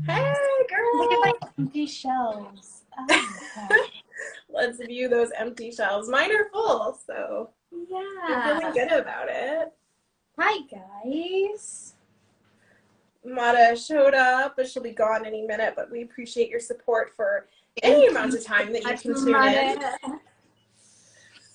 Hey, Look girl. at my empty shelves. Oh my God. Let's view those empty shelves. Mine are full, so I'm feeling Yeah. good about it. Hi, guys. Mata showed up, but she'll be gone any minute, but we appreciate your support for any Thank amount you of time that you so can tune much, in. Mata.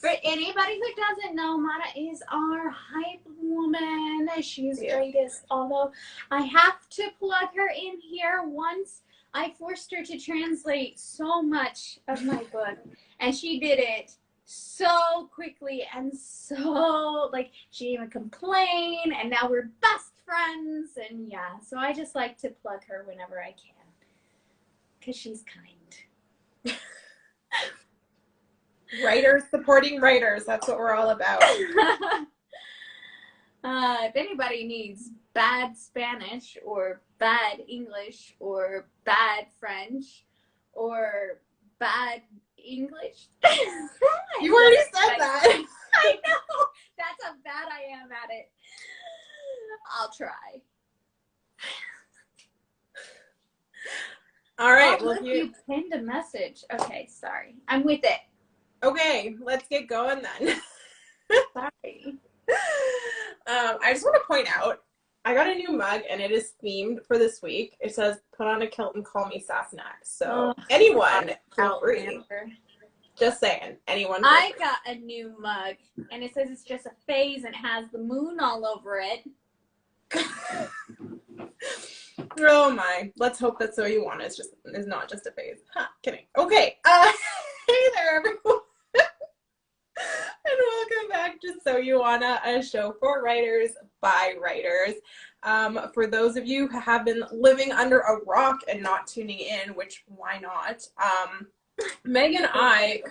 For anybody who doesn't know, Mata is our hype woman. She's Yeah. greatest. Although I have to plug her in here. Once I forced her to translate so much of my book, and she did it so quickly and so, like, she didn't even complain, and now we're best friends. And yeah, so I just like to plug her whenever I can because she's kind. Writers supporting writers. That's what we're all about. If anybody needs bad Spanish or bad English or bad French or bad English. You already said that. I know. That's how bad I am at it. I'll try. All right. Oh, Well, look, you pinned a message. Okay, sorry. I'm with it. okay, let's get going then. Sorry. I just want to point out, I got a new mug and it is themed for this week. It says, "Put on a kilt and call me Sassenach." So anyone, feel free. Just saying, anyone. I got a new mug and it says it's just a phase and it has the moon all over it. Oh my! Let's hope that's what you want. Is not just a phase. Huh, kidding. Okay. Hey there, everyone. And welcome back to So You Wanna, a show for writers by writers. For those of you who have been living under a rock and not tuning in, which why not? Meg and I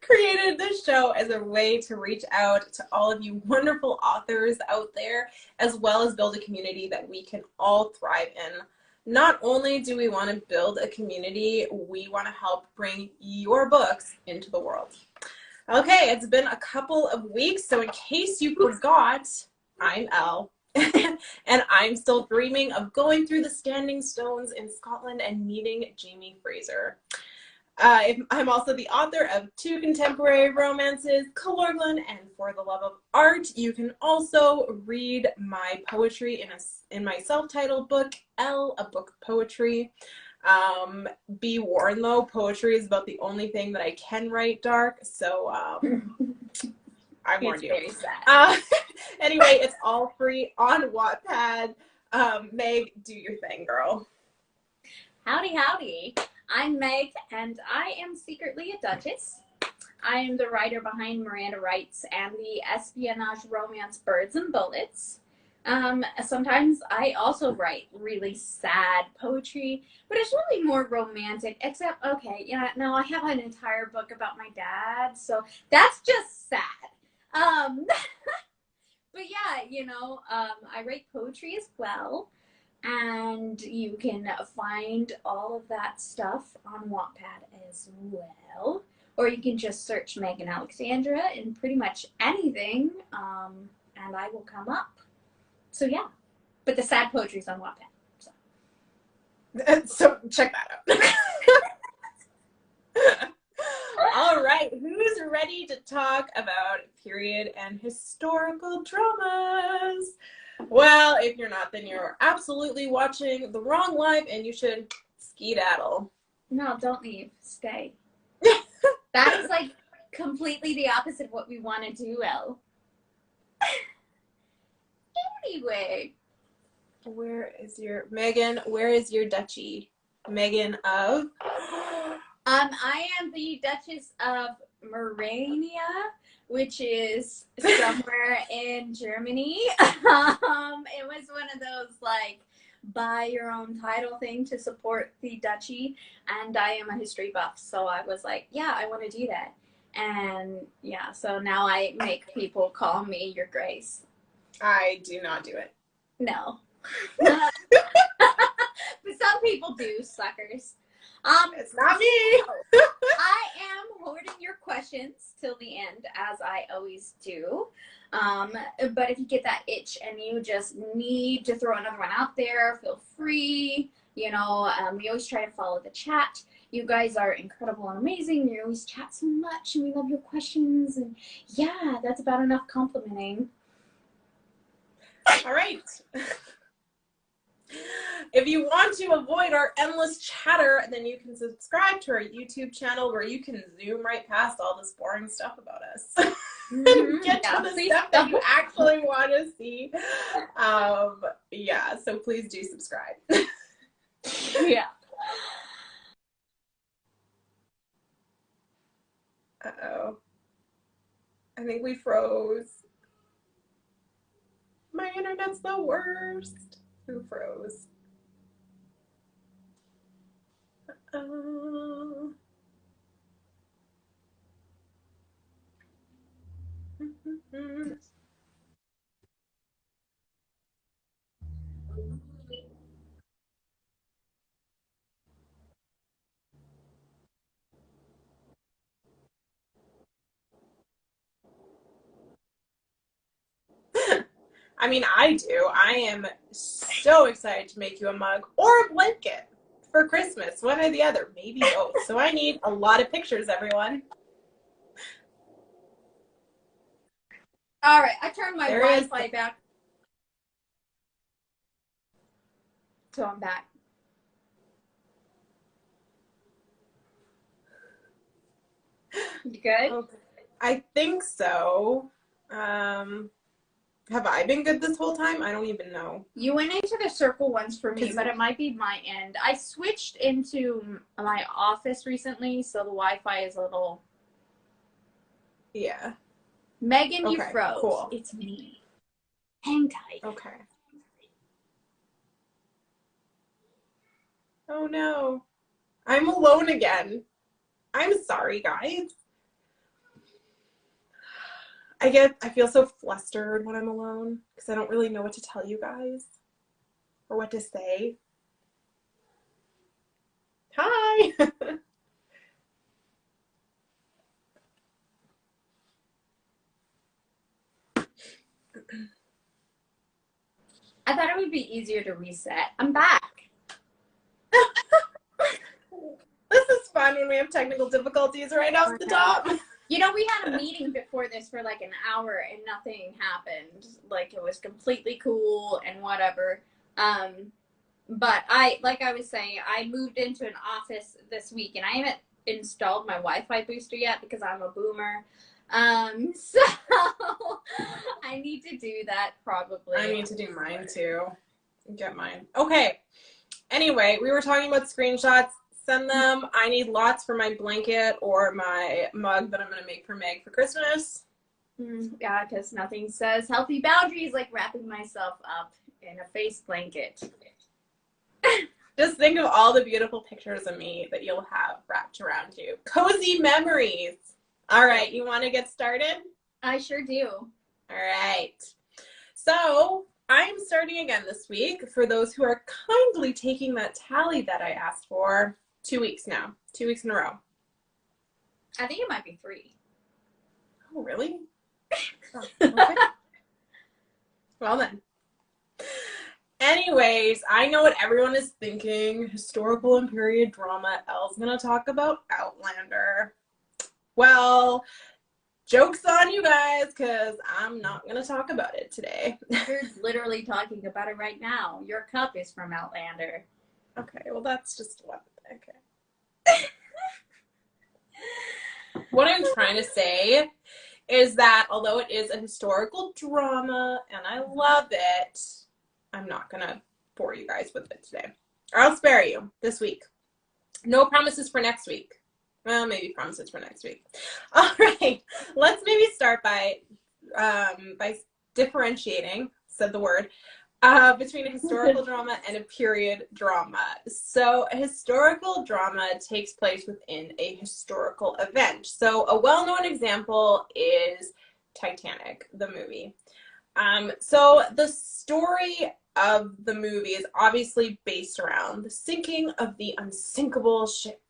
created this show as a way to reach out to all of you wonderful authors out there, as well as build a community that we can all thrive in. Not only do we want to build a community, we want to help bring your books into the world. Okay, it's been a couple of weeks, so in case you forgot, I'm Elle, and I'm still dreaming of going through the standing stones in Scotland and meeting Jamie Fraser. I'm also the author of 2 contemporary romances, Colorglen and For the Love of Art. You can also read my poetry in my self-titled book, Elle, a Book of Poetry. Be warned though, poetry is about the only thing that I can write dark, so I warned you. It's very sad. Anyway, it's all free on Wattpad. Meg, do your thing, girl. Howdy, howdy. I'm Meg, and I am secretly a duchess. I am the writer behind Miranda Writes and the espionage romance Birds and Bullets. Sometimes I also write really sad poetry, but it's really more romantic, except, okay, yeah, no, I have an entire book about my dad, so that's just sad. But yeah, I write poetry as well. And you can find all of that stuff on Wattpad as well. Or you can just search Megan Alexandra in pretty much anything, and I will come up. So yeah, but the sad poetry is on Wattpad. So check that out. All right, who's ready to talk about period and historical dramas? Well, if you're not, then you're absolutely watching the wrong live and you should skedaddle. No, don't leave. Stay. That is like completely the opposite of what we want to do, Elle. Anyway. Where is your duchy? Megan of? I am the Duchess of Morania, which is somewhere in Germany. It was one of those, like, buy your own title thing to support the duchy, and I am a history buff, so I was like, yeah, I want to do that. And yeah, so now I make people call me Your Grace. I do not do it. No. But some people do, suckers. It's not me. I am holding your questions till the end, as I always do. But if you get that itch and you just need to throw another one out there, feel free. You know, we always try to follow the chat. You guys are incredible and amazing. You always chat so much, and we love your questions. And yeah, that's about enough complimenting. All right. If you want to avoid our endless chatter, then you can subscribe to our YouTube channel where you can zoom right past all this boring stuff about us. And get to the stuff that you actually want to see. Yeah, so please do subscribe. Yeah. Uh-oh. I think we froze. My internet's the worst. Who froze? Uh-oh. I mean, I do. I am so excited to make you a mug or a blanket for Christmas. One or the other. Maybe both. So I need a lot of pictures, everyone. All right, I turned my Wi-Fi back. So I'm back. You good? Okay. I think so. Have I been good this whole time? I don't even know. You went into the circle once for me, but it might be my end. I switched into my office recently, so the Wi-Fi is a little... Yeah. Megan, okay, you froze. Cool. It's me. Hang tight. Okay. Oh no. I'm alone again. I'm sorry, guys. I feel so flustered when I'm alone because I don't really know what to tell you guys or what to say. Hi. I thought it would be easier to reset. I'm back. This is fun when we have technical difficulties right off the top. You know, we had a meeting before this for like an hour and nothing happened. Like, it was completely cool and whatever. But like I was saying, I moved into an office this week and I haven't installed my Wi-Fi booster yet because I'm a boomer. So I need to do that probably. I need to do mine too. Get mine. Okay. Anyway, we were talking about screenshots. Send them. I need lots for my blanket or my mug that I'm going to make for Meg for Christmas. Yeah, because nothing says healthy boundaries like wrapping myself up in a face blanket. Just think of all the beautiful pictures of me that you'll have wrapped around you. Cozy memories. All right, you want to get started? I sure do. All right. So I'm starting again this week. For those who are kindly taking that tally that I asked for, 2 weeks now. 2 weeks in a row. I think it might be 3. Oh, really? Oh, okay. Well then. Anyways, I know what everyone is thinking. Historical and period drama. Elle's going to talk about Outlander. Well, joke's on you guys, because I'm not going to talk about it today. You're literally talking about it right now. Your cup is from Outlander. Okay, well, that's just one. Okay. What I'm trying to say is that although it is a historical drama and I love it, I'm not going to bore you guys with it today. Or I'll spare you this week. No promises for next week. Well, maybe promises for next week. All right, let's maybe start by differentiating, said the word, between a historical drama and a period drama. So a historical drama takes place within a historical event. So a well-known example is Titanic, the movie. So the story of the movie is obviously based around the sinking of the unsinkable ship.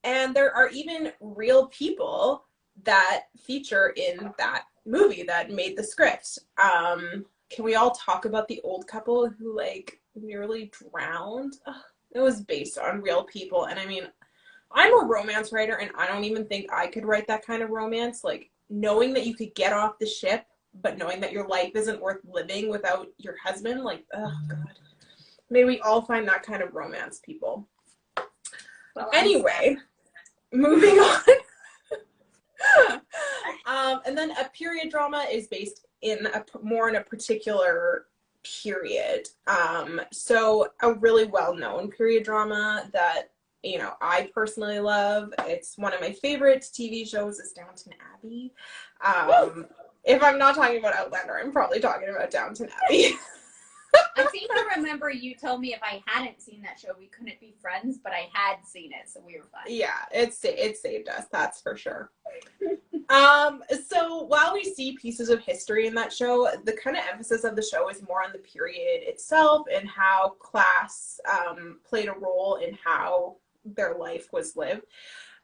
And there are even real people that feature in that movie that made the script. Can we all talk about the old couple who like nearly drowned? Ugh, it was based on real people. And I mean, I'm a romance writer and I don't even think I could write that kind of romance. Like knowing that you could get off the ship, but knowing that your life isn't worth living without your husband, like, oh God. May we all find that kind of romance, people. Well, anyway, moving on. And then a period drama is based in more in a particular period. So a really well-known period drama that, you know, I personally love. It's one of my favorite TV shows is Downton Abbey. If I'm not talking about Outlander, I'm probably talking about Downton Abbey. I seem to remember you told me if I hadn't seen that show, we couldn't be friends, but I had seen it, so we were fine. Yeah, it saved us, that's for sure. So while we see pieces of history in that show, the kind of emphasis of the show is more on the period itself and how class played a role in how their life was lived.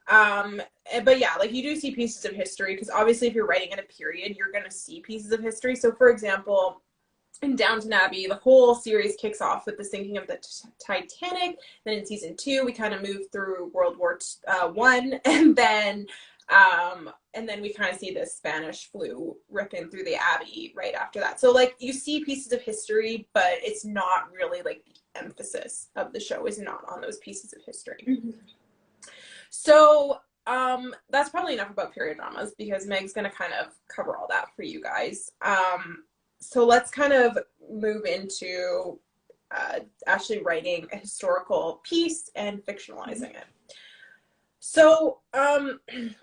But yeah, like you do see pieces of history because obviously if you're writing in a period, you're going to see pieces of history. So for example, in Downton Abbey, the whole series kicks off with the sinking of the Titanic. Then in season 2, we kind of move through World War I, and then we kind of see this Spanish flu ripping through the Abbey right after that. So like you see pieces of history, but it's not really like the emphasis of the show is not on those pieces of history. Mm-hmm. So that's probably enough about period dramas because Meg's going to kind of cover all that for you guys. So let's kind of move into actually writing a historical piece and fictionalizing it. So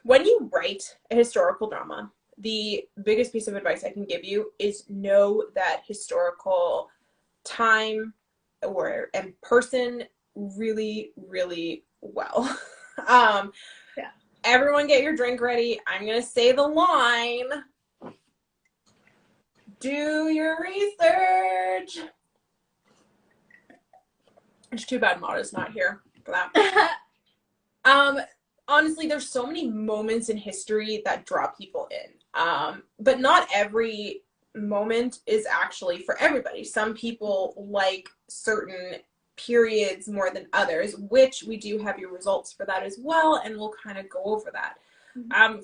when you write a historical drama, the biggest piece of advice I can give you is know that historical time and person really, really well. Yeah. Everyone get your drink ready. I'm going to say the line. Do your research. It's too bad Mata's not here for that. Honestly, there's so many moments in history that draw people in. But not every moment is actually for everybody. Some people like certain periods more than others, which we do have your results for that as well, and we'll kind of go over that.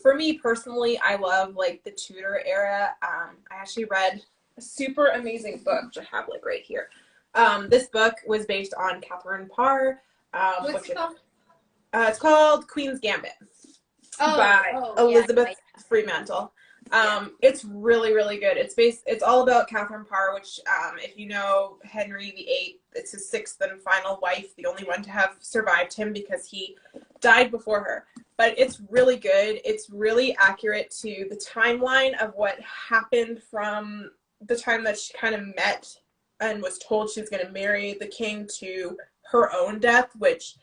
For me personally, I love like the Tudor era. I actually read a super amazing book, which I have like right here. This book was based on Catherine Parr. What's it called? It's called Queen's Gambit by Elizabeth Fremantle. It's really, really good. It's all about Catherine Parr, which, if you know Henry VIII, it's his 6th and final wife, the only one to have survived him because he died before her. But it's really good. It's really accurate to the timeline of what happened from the time that she kind of met and was told she was going to marry the king to her own death, which,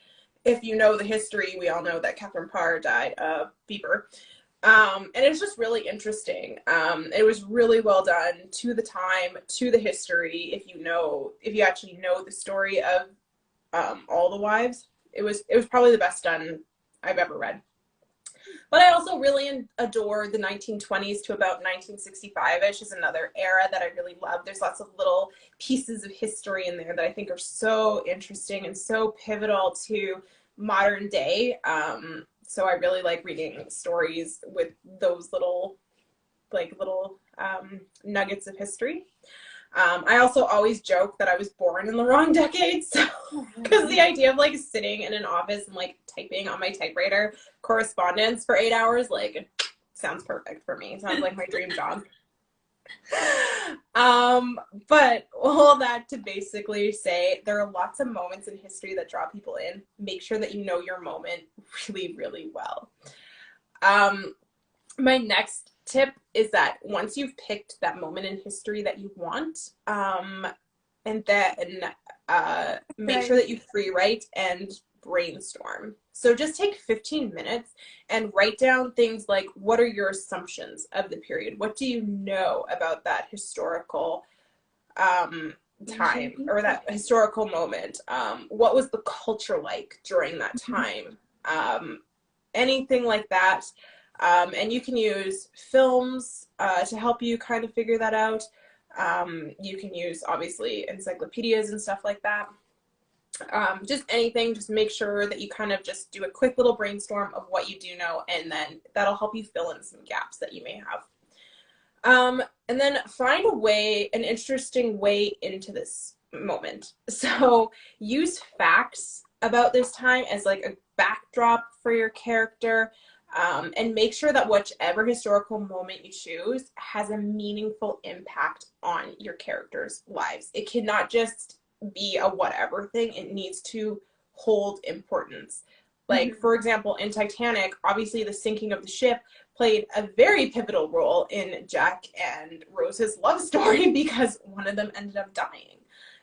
if you know the history, we all know that Catherine Parr died of fever. And it's just really interesting. It was really well done to the time, to the history. If you actually know the story of all the wives, it was probably the best done I've ever read. But I also really adore the 1920s to about 1965-ish is another era that I really love. There's lots of little pieces of history in there that I think are so interesting and so pivotal to modern day. So I really like reading stories with those little nuggets of history. I also always joke that I was born in the wrong decade, so because the idea of like sitting in an office and like typing on my typewriter correspondence for 8 hours, like, sounds perfect for me. Sounds like my dream job. But all that to basically say there are lots of moments in history that draw people in. Make sure that you know your moment really, really well. My next tip is that once you've picked that moment in history that you want, and then make sure that you free write and brainstorm. So just take 15 minutes and write down things like, what are your assumptions of the period? What do you know about that historical time or that historical moment? What was the culture like during that time? anything like that. And you can use films to help you kind of figure that out. You can use, obviously, encyclopedias and stuff like that. Just anything, just make sure that you kind of just do a quick little brainstorm of what you do know, and then that'll help you fill in some gaps that you may have. And then find a way, an interesting way into this moment. So use facts about this time as like a backdrop for your character, and make sure that whichever historical moment you choose has a meaningful impact on your characters' lives. It cannot just be a whatever thing. It needs to hold importance. Like, for example, in Titanic, obviously the sinking of the ship played a very pivotal role in Jack and Rose's love story because one of them ended up dying.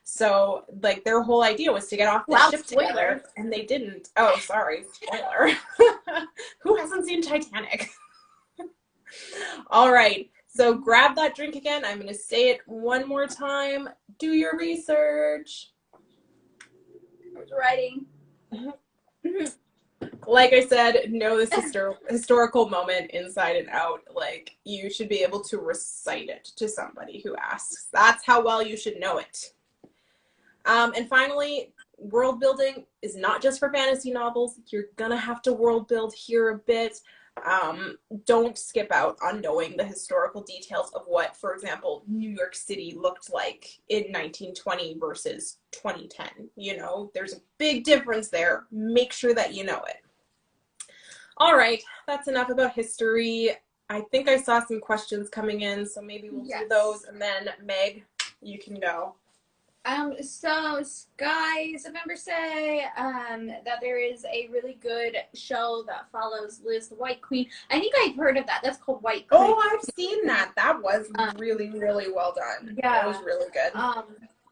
So, like, their whole idea was to get off the ship together, and they didn't. Oh, sorry, spoiler. Who hasn't seen Titanic? All right, so grab that drink again. I'm going to say it one more time. Do your research. I was writing. Like I said, know this historical moment inside and out. Like, you should be able to recite it to somebody who asks. That's how well you should know it. And finally, world building is not just for fantasy novels. You're gonna have to world build here a bit. Don't skip out on knowing the historical details of what, for example, New York City looked like in 1920 versus 2010. You know, there's a big difference there. Make sure that you know it. All right, that's enough about history. I think I saw some questions coming in, so maybe we'll do those, and then Meg, you can go. So Sky's members say that there is a really good show that follows Liz the White Queen. I think I've heard of that. That's called White Queen. Oh, I've seen that. That was really, really well done. Yeah. That was really good. I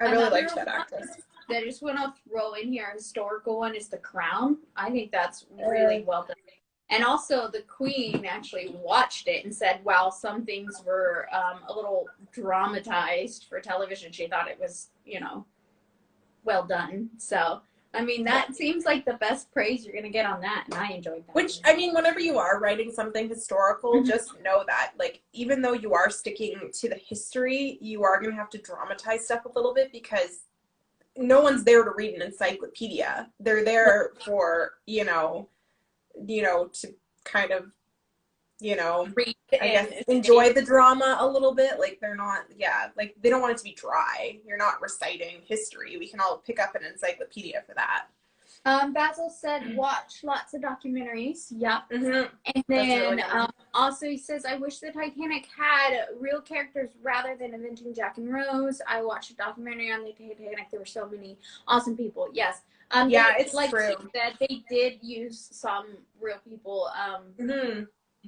really liked that actress. That I just want to throw in here, a historical one is The Crown. I think that's really well done. And also, the Queen actually watched it and said, "Wow, some things were a little dramatized for television." She thought it was, you know, well done. So, I mean, that seems like the best praise you're going to get on that, and I enjoyed that. Which, I mean, whenever you are writing something historical, just know that, like, even though you are sticking to the history, you are going to have to dramatize stuff a little bit because no one's there to read an encyclopedia. They're there for, you know, to kind of, you know, I guess enjoy the drama a little bit. Like, they're not, like, they don't want it to be dry. You're not reciting history. We can all pick up an encyclopedia for that. Basil said, watch lots of documentaries. Yep. And then really also he says, I wish the Titanic had real characters rather than inventing Jack and Rose. I watched a documentary on the Titanic. There were so many awesome people. Yes. It's like true that they did use some real people.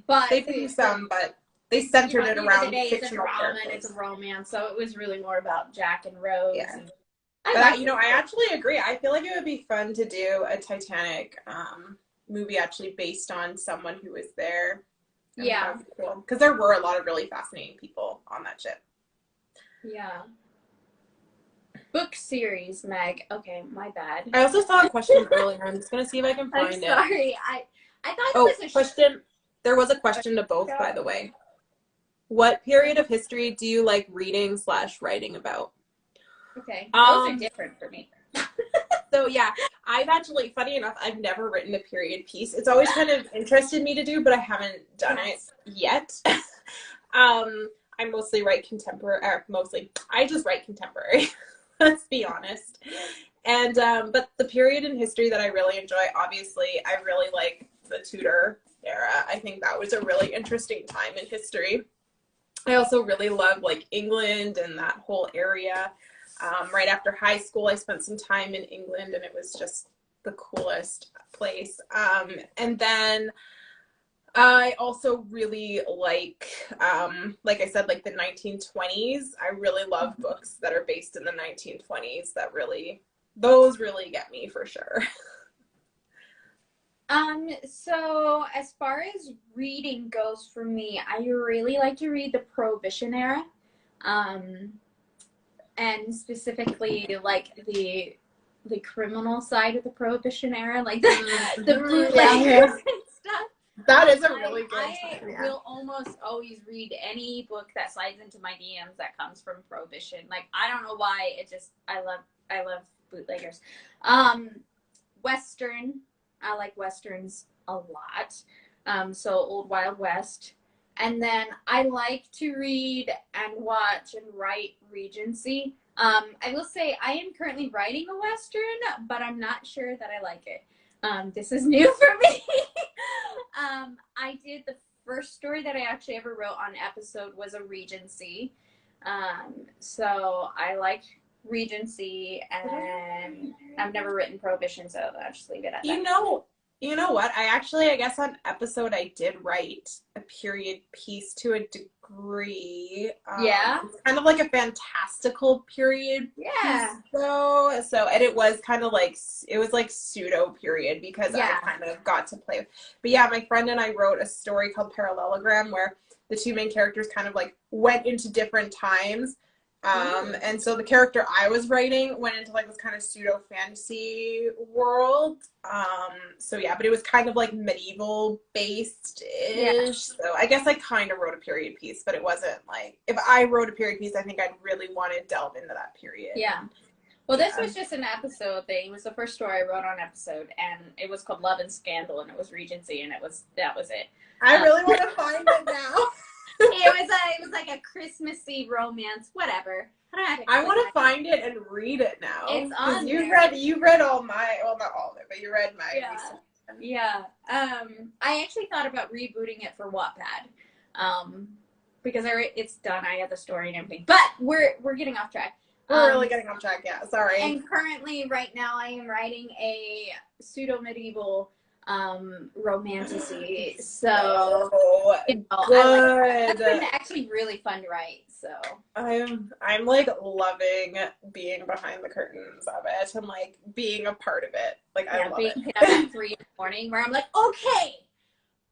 But they did some, but they centered it around fictional it's a drama characters. And it's a romance, so it was really more about Jack and Rose. Yeah. But I actually agree. I feel like it would be fun to do a Titanic movie actually based on someone who was there. Yeah. Cool. Because there were a lot of really fascinating people on that ship. Yeah. Book series, Meg. Okay, my bad. I also saw a question earlier. I'm just going to see if I can find it. I'm sorry. I thought it was a question. There was a question to both, by the way. What period of history do you like reading / writing about? Okay, those are different for me. So yeah, I've actually, funny enough, I've never written a period piece. It's always kind of interested me to do, but I haven't done it yet. I mostly write contemporary, I just write contemporary. Let's be honest. And but the period in history that I really enjoy, obviously, I really like the Tudor era. I think that was a really interesting time in history. I also really love like England and that whole area. Right after high school, I spent some time in England, and it was just the coolest place. And then I also really like I said, like the 1920s. I really love books that are based in the 1920s. Those really get me for sure. So as far as reading goes for me, I really like to read the Prohibition era. And specifically like the the criminal side of the Prohibition era, like the Mhm. bootleggers Yeah. and stuff. That is a really good I time, yeah. will almost always read any book that slides into my DMs that comes from Prohibition. Like, I don't know why. It just, I love bootleggers. Western. I like Westerns a lot. So Old Wild West. And then I like to read and watch and write Regency. I will say I am currently writing a Western, but I'm not sure that I like it. This is new for me. I did the first story that I actually ever wrote on episode was a Regency. So I like Regency, and I've never written Prohibition, so I'll just leave it at that. You know what? I guess on episode I did write a period piece to a degree. Yeah. It's kind of like a fantastical period Yeah. piece, though. So, and it was kind of like, it was like pseudo period because Yeah. I kind of got to play. But yeah, my friend and I wrote a story called Parallelogram where the two main characters kind of like went into different times. And so the character I was writing went into like this kind of pseudo fantasy world. So yeah, but it was kind of like medieval based ish. Yeah. So I guess I kind of wrote a period piece, but it wasn't like, if I wrote a period piece, I think I'd really want to delve into that period. Yeah. Well, this was just an episode thing. It was the first story I wrote on episode, and it was called Love and Scandal, and it was Regency, and that was it. I really want to find it now. It was like a Christmassy romance, whatever. I want to find it and read it now. It's on you there. You read all my, well, not all of it, but you read my recent. Yeah. I actually thought about rebooting it for Wattpad. Because it's done. I had the story and everything. But we're getting off track. We're really getting off track, yeah. Sorry. And currently, right now, I am writing a pseudo-medieval romantasy. So, good. That's been actually really fun to write. So I'm like loving being behind the curtains of it and like being a part of it. Like I love being it. hit up at 3 in the morning where I'm like, okay,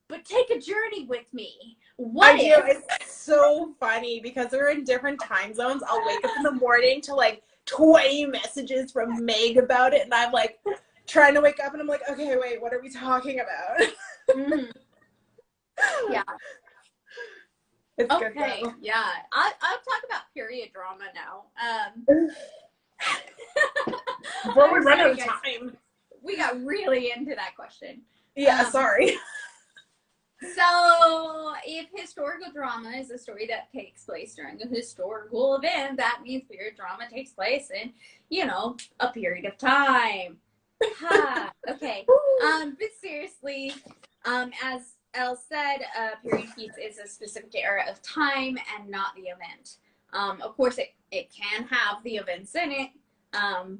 but take a journey with me. What if? It's so funny because we're in different time zones. I'll wake up in the morning to like 20 messages from Meg about it, and I'm like trying to wake up, and I'm like, okay, wait, what are we talking about? Mm-hmm. Yeah. It's okay. Good though. Yeah. I'll talk about period drama now. Before we run out of time. We got really into that question. Yeah, sorry. So, if historical drama is a story that takes place during a historical event, that means period drama takes place in, a period of time. Okay. But seriously, as Elle said, a period piece is a specific era of time and not the event. Of course, it can have the events in it,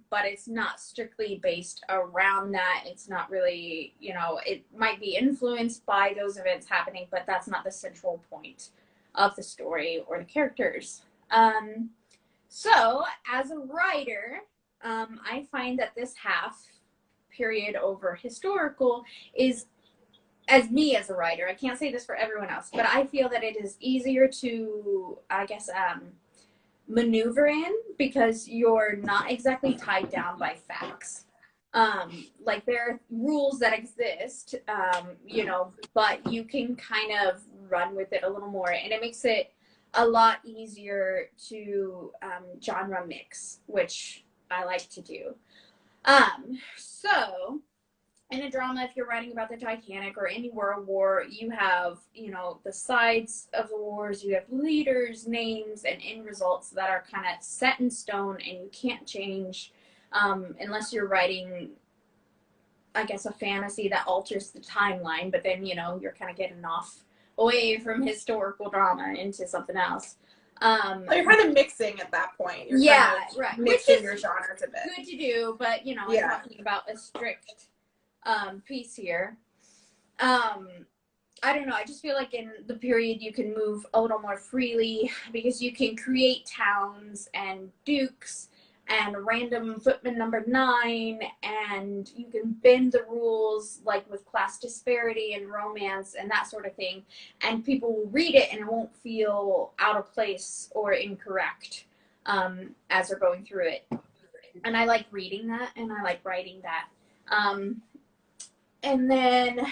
but it's not strictly based around that. It's not really, it might be influenced by those events happening, but that's not the central point of the story or the characters. So, as a writer, I find that this half period over historical is, as me as a writer, I can't say this for everyone else, but I feel that it is easier to, I guess, maneuver in because you're not exactly tied down by facts. Like there are rules that exist, but you can kind of run with it a little more, and it makes it a lot easier to genre mix, which I like to do. So in a drama, if you're writing about the Titanic or any world war, you have, the sides of the wars, you have leaders, names, and end results that are kind of set in stone and you can't change unless you're writing, I guess, a fantasy that alters the timeline, but then, you're kind of getting off away from historical drama into something else. So you're kind of mixing at that point. You're right. Mixing your genres a bit. Good to do, but, I'm talking about a strict piece here. I don't know. I just feel like in the period you can move a little more freely because you can create towns and dukes and random footman number 9, and you can bend the rules like with class disparity and romance and that sort of thing, and people will read it and it won't feel out of place or incorrect as they're going through it. And I like reading that, and I like writing that. And then,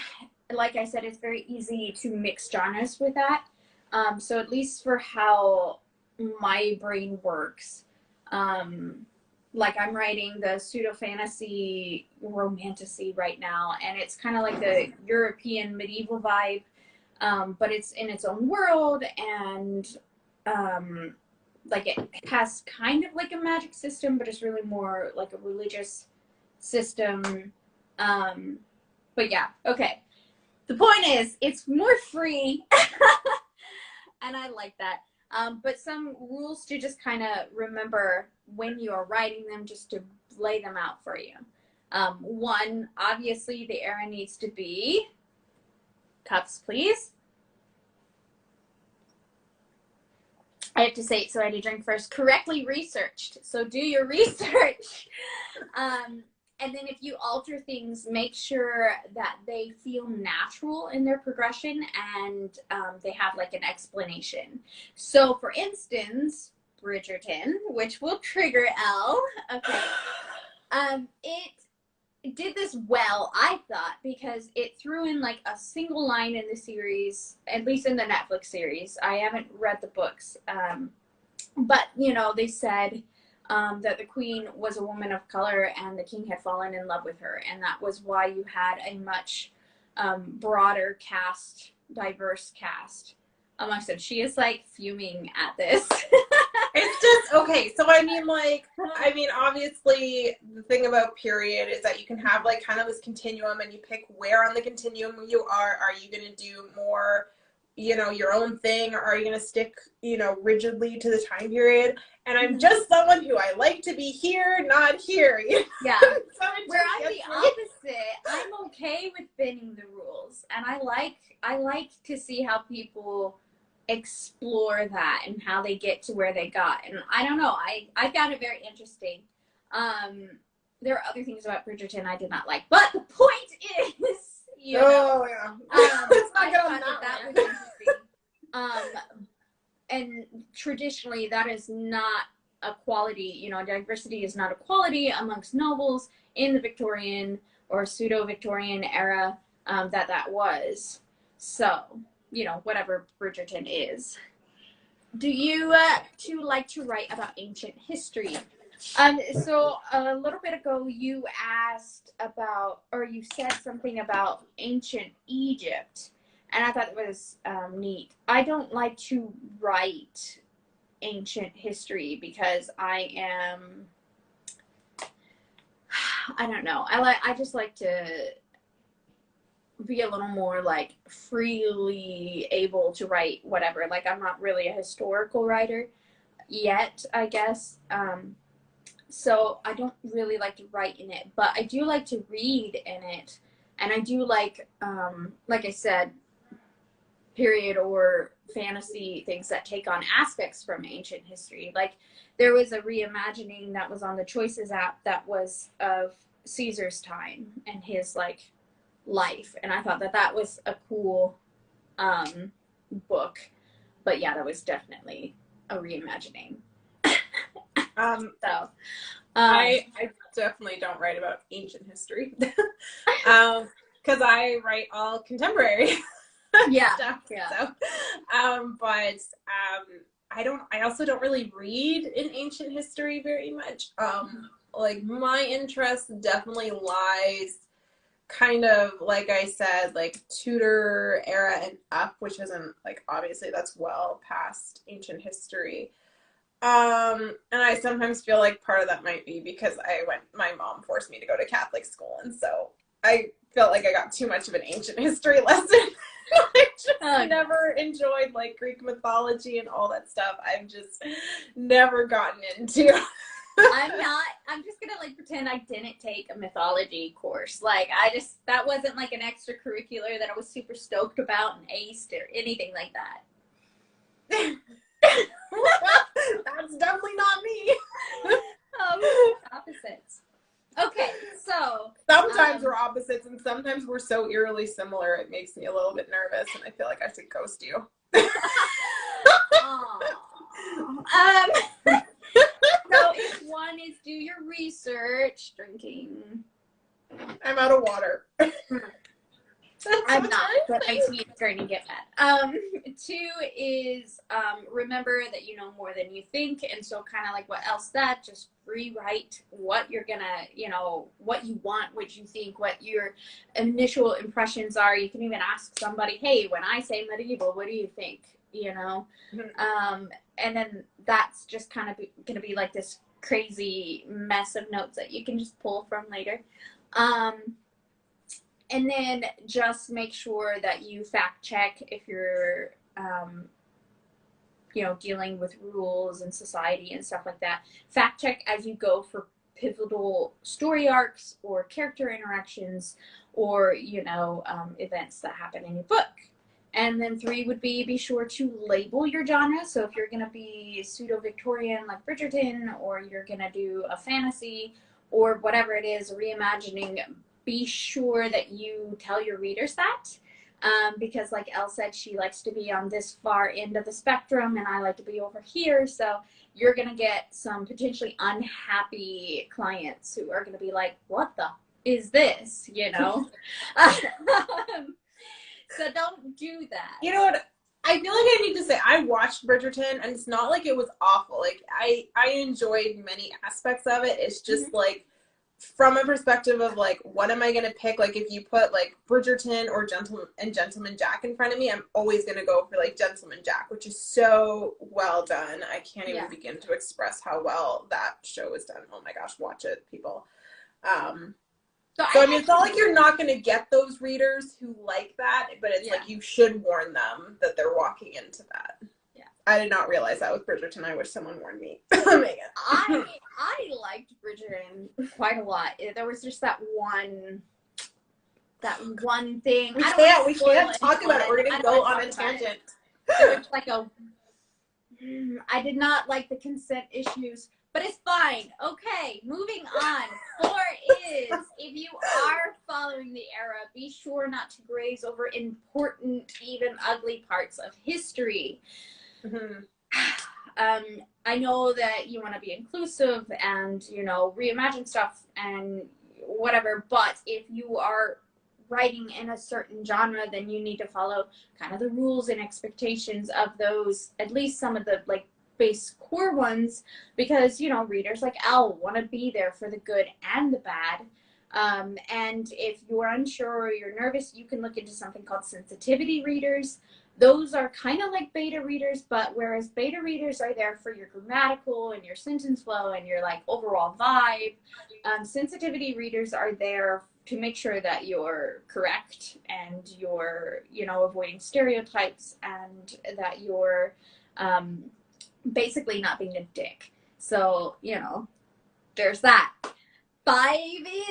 like I said, it's very easy to mix genres with that. So at least for how my brain works, like I'm writing the pseudo fantasy romantasy right now, and it's kind of like the European medieval vibe, but it's in its own world, and like it has kind of like a magic system, but it's really more like a religious system. But yeah, okay. The point is, it's more free, and I like that. But some rules to just kind of remember when you are writing them, just to lay them out for you. One, obviously, the era needs to be, cups, please. I have to say it, so I had to drink first. Correctly researched. So do your research. And then if you alter things, make sure that they feel natural in their progression, and they have like an explanation. So for instance, Bridgerton, which will trigger Elle. Okay. It did this well, I thought, because it threw in like a single line in the series, at least in the Netflix series. I haven't read the books. But, you know, they said that the queen was a woman of color and the king had fallen in love with her. And that was why you had a much broader cast, diverse cast amongst them. She is like fuming at this. It's just, okay, so I mean, like, obviously the thing about period is that you can have like kind of this continuum, and you pick where on the continuum you are. Are you going to do more, you know, your own thing, or are you going to stick, you know, rigidly to the time period? And I'm just someone who, I like to be here, not here. You know? Yeah. So where I'm the opposite. I'm okay with bending the rules, and I like to see how people explore that and how they get to where they got. And I don't know, I found it very interesting. There are other things about Bridgerton I did not like, but the point is, you know, it's not I good thought on that one. was interesting. And traditionally that is not a quality, you know, diversity is not a quality amongst nobles in the Victorian or pseudo-Victorian era that was. So, you know, whatever Bridgerton is. Do you two like to write about ancient history? So a little bit ago you asked about, or you said something about ancient Egypt, and I thought it was neat. I don't like to write ancient history because I don't know. I just like to be a little more like freely able to write whatever. Like I'm not really a historical writer yet, I guess. So I don't really like to write in it, but I do like to read in it. And I do like I said, period or fantasy things that take on aspects from ancient history. Like there was a reimagining that was on the Choices app that was of Caesar's time and his like life, and I thought that was a cool book. But yeah, that was definitely a reimagining. So I definitely don't write about ancient history because I write all contemporary stuff. Yeah. So, but I also don't really read in ancient history very much. Like my interest definitely lies kind of, like I said, like Tudor era and up, which isn't like, obviously that's well past ancient history. And I sometimes feel like part of that might be because my mom forced me to go to Catholic school, and so I felt like I got too much of an ancient history lesson. I just never enjoyed like Greek mythology and all that stuff. I've just never gotten into. I'm just gonna like pretend I didn't take a mythology course. Like that wasn't like an extracurricular that I was super stoked about and aced or anything like that. That's definitely not me. Opposites. Okay, so sometimes we're opposites, and sometimes we're so eerily similar it makes me a little bit nervous, and I feel like I should ghost you. So if one is do your research, drinking. I'm out of water. I'm not, but my tea is starting to get bad. 2 is remember that you know more than you think, and so kind of like what else that just rewrite what you're gonna, you know, what you want, what you think, what your initial impressions are. You can even ask somebody, hey, when I say medieval, what do you think? You know, and then that's just kind of gonna be like this crazy mess of notes that you can just pull from later. And then just make sure that you fact check if you're, you know, dealing with rules and society and stuff like that. Fact check as you go for pivotal story arcs or character interactions or, you know, events that happen in your book. And then 3 would be sure to label your genre. So if you're going to be pseudo-Victorian like Bridgerton, or you're going to do a fantasy or whatever it is, reimagining, be sure that you tell your readers that, because like Elle said, she likes to be on this far end of the spectrum and I like to be over here. So you're going to get some potentially unhappy clients who are going to be like, what the is this, you know? So don't do that. You know what? I feel like I need to say I watched Bridgerton and it's not like it was awful. Like I enjoyed many aspects of it. It's just like, from a perspective of like, what am I going to pick? Like if you put like Bridgerton or Gentleman Jack in front of me, I'm always going to go for like Gentleman Jack, which is so well done. I can't even begin to express how well that show is done. Oh my gosh, watch it, people. So I mean, it's not like you're not going to get those readers who like that, but it's like you should warn them that they're walking into that. I did not realize that with Bridgerton. I wish someone warned me. Megan. I liked Bridgerton quite a lot. There was just that one thing. We can't talk about it. We're gonna go on a tangent. There was like I did not like the consent issues, but it's fine. Okay, moving on. 4 is, if you are following the era, be sure not to graze over important, even ugly parts of history. I know that you want to be inclusive and, you know, reimagine stuff and whatever, but if you are writing in a certain genre, then you need to follow kind of the rules and expectations of those, at least some of the like base core ones, because, you know, readers like Elle want to be there for the good and the bad. And if you're unsure or you're nervous, you can look into something called sensitivity readers. Those are kind of like beta readers, but whereas beta readers are there for your grammatical and your sentence flow and your like overall vibe, sensitivity readers are there to make sure that you're correct and you're, you know, avoiding stereotypes and that you're basically not being a dick. So, you know, there's that. 5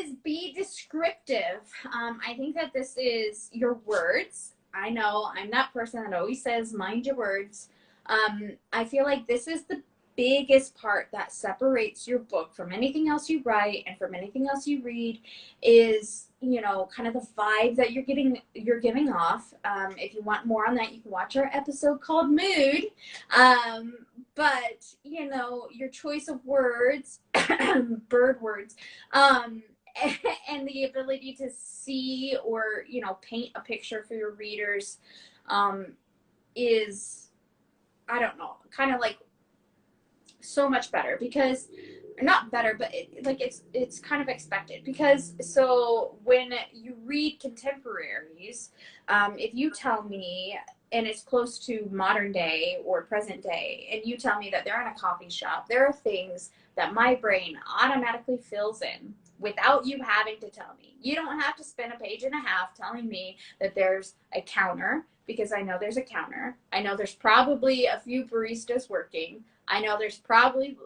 is be descriptive. I think that this is your words. I know I'm that person that always says, mind your words. I feel like this is the biggest part that separates your book from anything else you write and from anything else you read is, you know, kind of the vibe that you're giving off. If you want more on that, you can watch our episode called Mood. But, you know, your choice of words, bird words, and the ability to see or, you know, paint a picture for your readers is, I don't know, kind of like so much better, because not better, but it's kind of expected, because so when you read contemporaries, if you tell me, and it's close to modern day or present day, and you tell me that they're in a coffee shop, there are things that my brain automatically fills in without you having to tell me. You don't have to spend a page and a half telling me that there's a counter, because I know there's a counter. I know there's probably a few baristas working. I know there's probably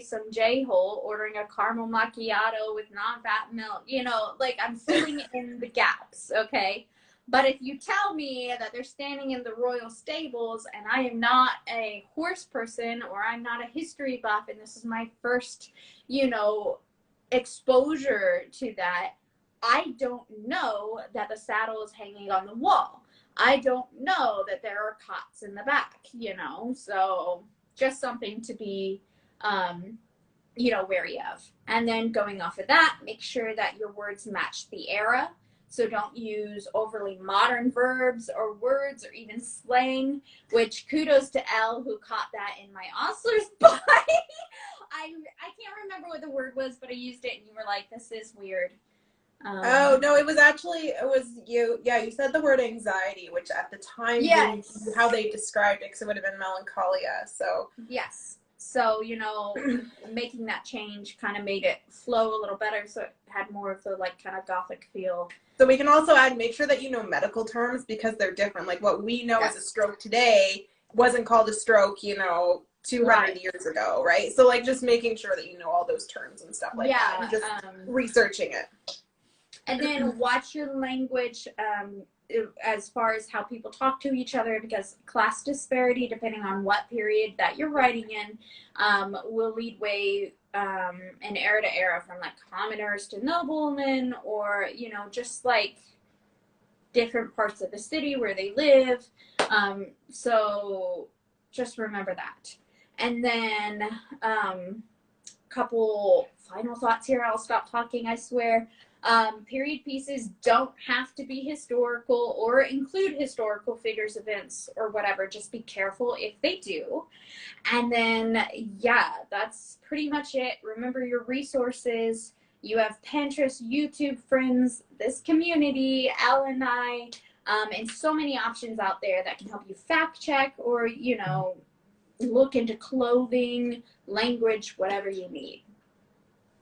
some J-hole ordering a caramel macchiato with non-fat milk. You know, like I'm filling in the gaps, okay? But if you tell me that they're standing in the royal stables and I am not a horse person or I'm not a history buff and this is my first, you know, exposure to that, I don't know that the saddle is hanging on the wall. I don't know that there are cots in the back, you know? So just something to be wary of. And then going off of that, make sure that your words match the era. So don't use overly modern verbs or words or even slang, which kudos to Elle who caught that in my Osler's book. I can't remember what the word was, but I used it and you were like, this is weird. Oh, no, it was you. Yeah, you said the word anxiety, which at the time, yes, how they described it, because it would have been melancholia. So, yes. So, making that change kind of made it flow a little better. So it had more of the like kind of gothic feel. So we can also add, make sure that you know medical terms because they're different. Like what we know as a stroke today wasn't called a stroke, 200 years ago, right? So like just making sure that you know all those terms and stuff like that, and just researching it. And then watch your language as far as how people talk to each other, because class disparity, depending on what period that you're writing in, will lead way in era to era, from like commoners to noblemen, or just like different parts of the city where they live. So just remember that. And then couple final thoughts here. I'll stop talking, I swear. Period pieces don't have to be historical or include historical figures, events, or whatever. Just be careful if they do. And then, that's pretty much it. Remember your resources. You have Pinterest, YouTube, friends, this community, Elle and I, and so many options out there that can help you fact check or, look into clothing, language, whatever you need.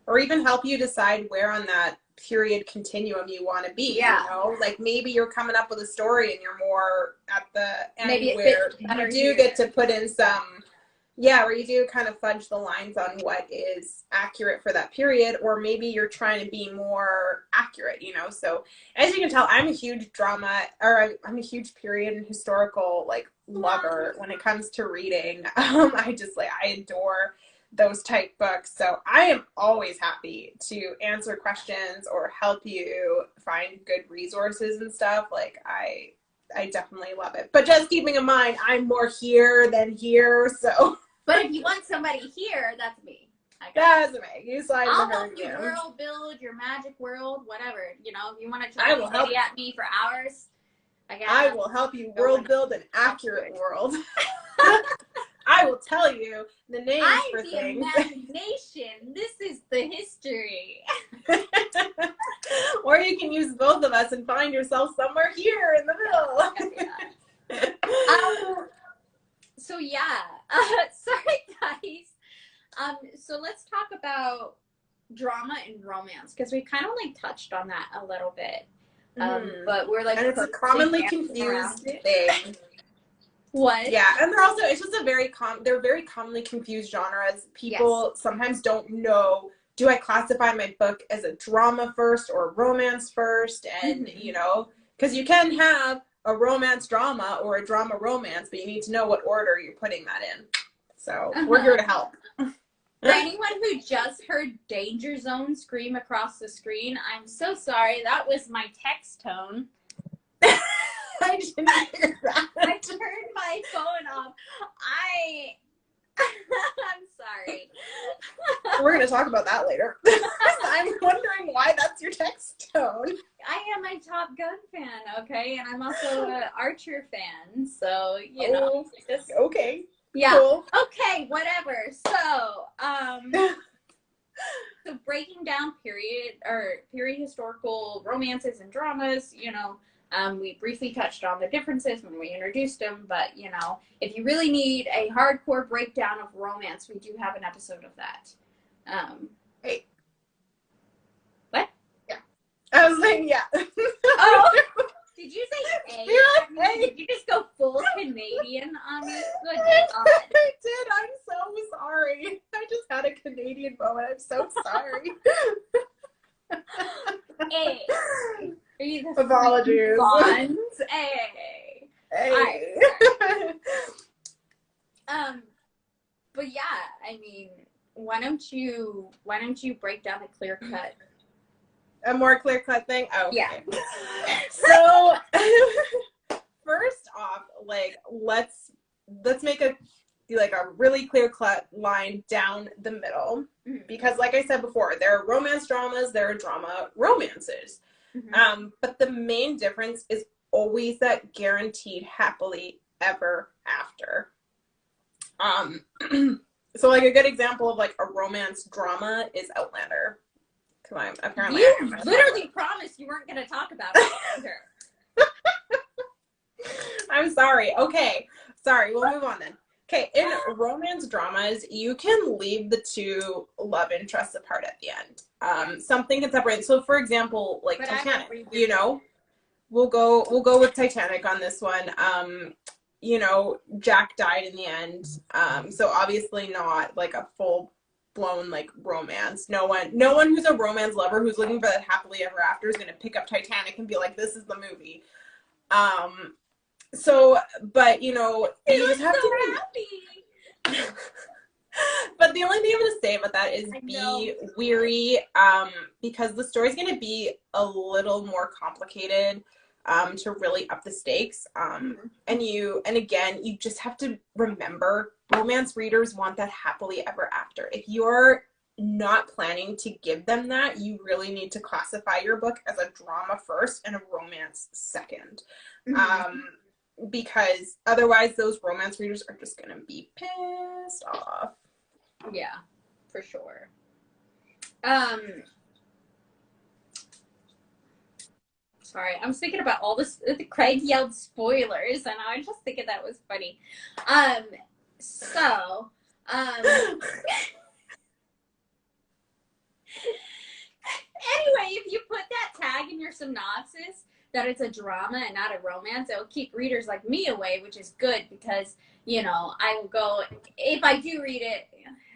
Or even help you decide where on that period continuum you want to be. Like maybe you're coming up with a story and you're more at the end where you do get to put in some, where you do kind of fudge the lines on what is accurate for that period, or maybe you're trying to be more accurate, So as you can tell, I'm a huge I'm a huge period and historical lover when it comes to reading. I adore those type books. So I am always happy to answer questions or help you find good resources and stuff. I definitely love it. But just keeping in mind, I'm more here than here. So. But if you want somebody here, that's me. That's me. I'll help you world build your magic world, whatever. If you want to try to study at me for hours, I will help you world build an accurate world. I will tell you the names for things. I'm the imagination. This is the history. Or you can use both of us and find yourself somewhere here in the middle. Sorry guys. So let's talk about drama and romance, because we kind of touched on that a little bit. But we're and it's a commonly confused thing. What? Yeah, and it's just they're very commonly confused genres. People sometimes don't know, do I classify my book as a drama first or romance first? And, because you can have a romance drama or a drama romance, but you need to know what order you're putting that in. So we're here to help. For anyone who just heard Danger Zone scream across the screen, I'm so sorry. That was my text tone. I didn't hear that. I turned my phone off. I'm sorry. We're going to talk about that later. I'm wondering why that's your text tone. I am a Top Gun fan, okay? And I'm also an Archer fan, so, Okay. Yeah. Cool. Okay, whatever. So, so breaking down period historical romances and dramas, we briefly touched on the differences when we introduced them, but, if you really need a hardcore breakdown of romance, we do have an episode of that. Hey. What? Yeah. I was saying, yeah. Oh, did you say A? Hey. Did you just go full Canadian on me? Good God. I did. I'm so sorry. I just had a Canadian moment. I'm so sorry. A. Are you the Apologies. Bonds? Hey. Hey. But why don't you break down a clear cut? A more clear cut thing? Oh, okay. Yeah. So first off, let's make a like a really clear-cut line down the middle. Because like I said before, there are romance dramas, there are drama romances. But the main difference is always that guaranteed happily ever after. So like a good example of like a romance drama is Outlander. Because you literally promised you weren't going to talk about Outlander. I'm sorry. Okay. Sorry. We'll move on then. Okay. In romance dramas, you can leave the two love interests apart at the end. Something can separate. So for example, like Titanic, you know, we'll go with Titanic on this one. You know, Jack died in the end. So obviously not like a full blown like romance. No one who's a romance lover who's looking for that happily ever after is going to pick up Titanic and be like, this is the movie. So, but you know, you just have to be happy. But the only thing I'm going to say about that is be weary, because the story's going to be a little more complicated, to really up the stakes. And again, you just have to remember, romance readers want that happily ever after. If you're not planning to give them that, you really need to classify your book as a drama first and a romance second. Because otherwise those romance readers are just going to be pissed off. Yeah, for sure. Sorry, I was thinking about all this. Craig yelled spoilers, and I was just thinking that was funny. Anyway, if you put that tag in your synopsis that it's a drama and not a romance, it will keep readers like me away, which is good because, you know, I will go, if I do read it,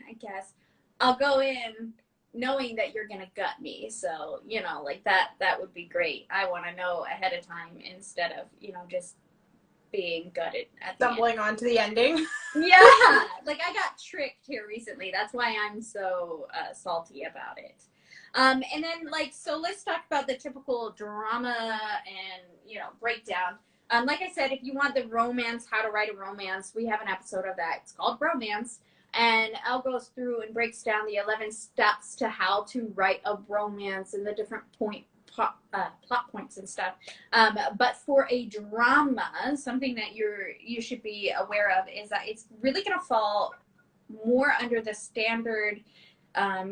I guess, I'll go in knowing that you're going to gut me. So, you know, like that would be great. I want to know ahead of time instead of, you know, just being gutted at the stumbling onto the ending. Yeah, like I got tricked here recently. That's why I'm so salty about it. And then, like, so let's talk about the typical drama and, you know, breakdown. Like I said, if you want the romance, how to write a romance, we have an episode of that. It's called Romance. And Elle goes through and breaks down the 11 steps to how to write a romance and the different plot points and stuff. But for a drama, something that you should be aware of is that it's really going to fall more under the standard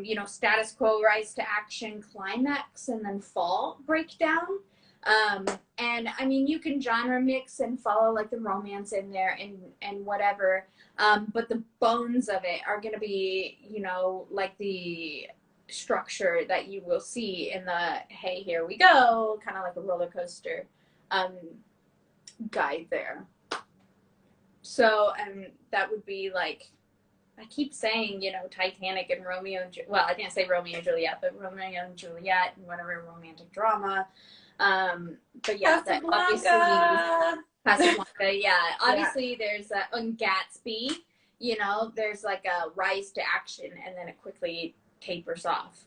you know, status quo, rise to action, climax, and then fall breakdown. And I mean, you can genre mix and follow like the romance in there and whatever. But the bones of it are going to be, you know, like the structure that you will see in the, hey, here we go, kind of like a roller coaster, guide there. So, that would be like, I keep saying, you know, Titanic and Romeo and well, I didn't say Romeo and Juliet, but Romeo and Juliet and whatever romantic drama. But yeah, that obviously Casablanca, yeah. Obviously there's on Gatsby, you know, there's like a rise to action and then it quickly tapers off.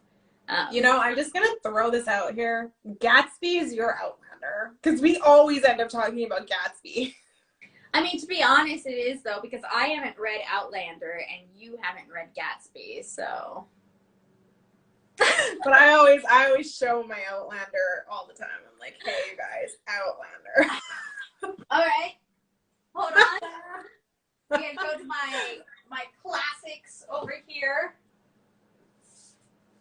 You know, I'm just gonna throw this out here. Gatsby is your Outlander, because we always end up talking about Gatsby. I mean, to be honest, it is, though, because I haven't read Outlander and you haven't read Gatsby, so. But I always show my Outlander all the time. I'm like, hey, you guys, Outlander. All right. Hold on. I'm going to go to my classics over here.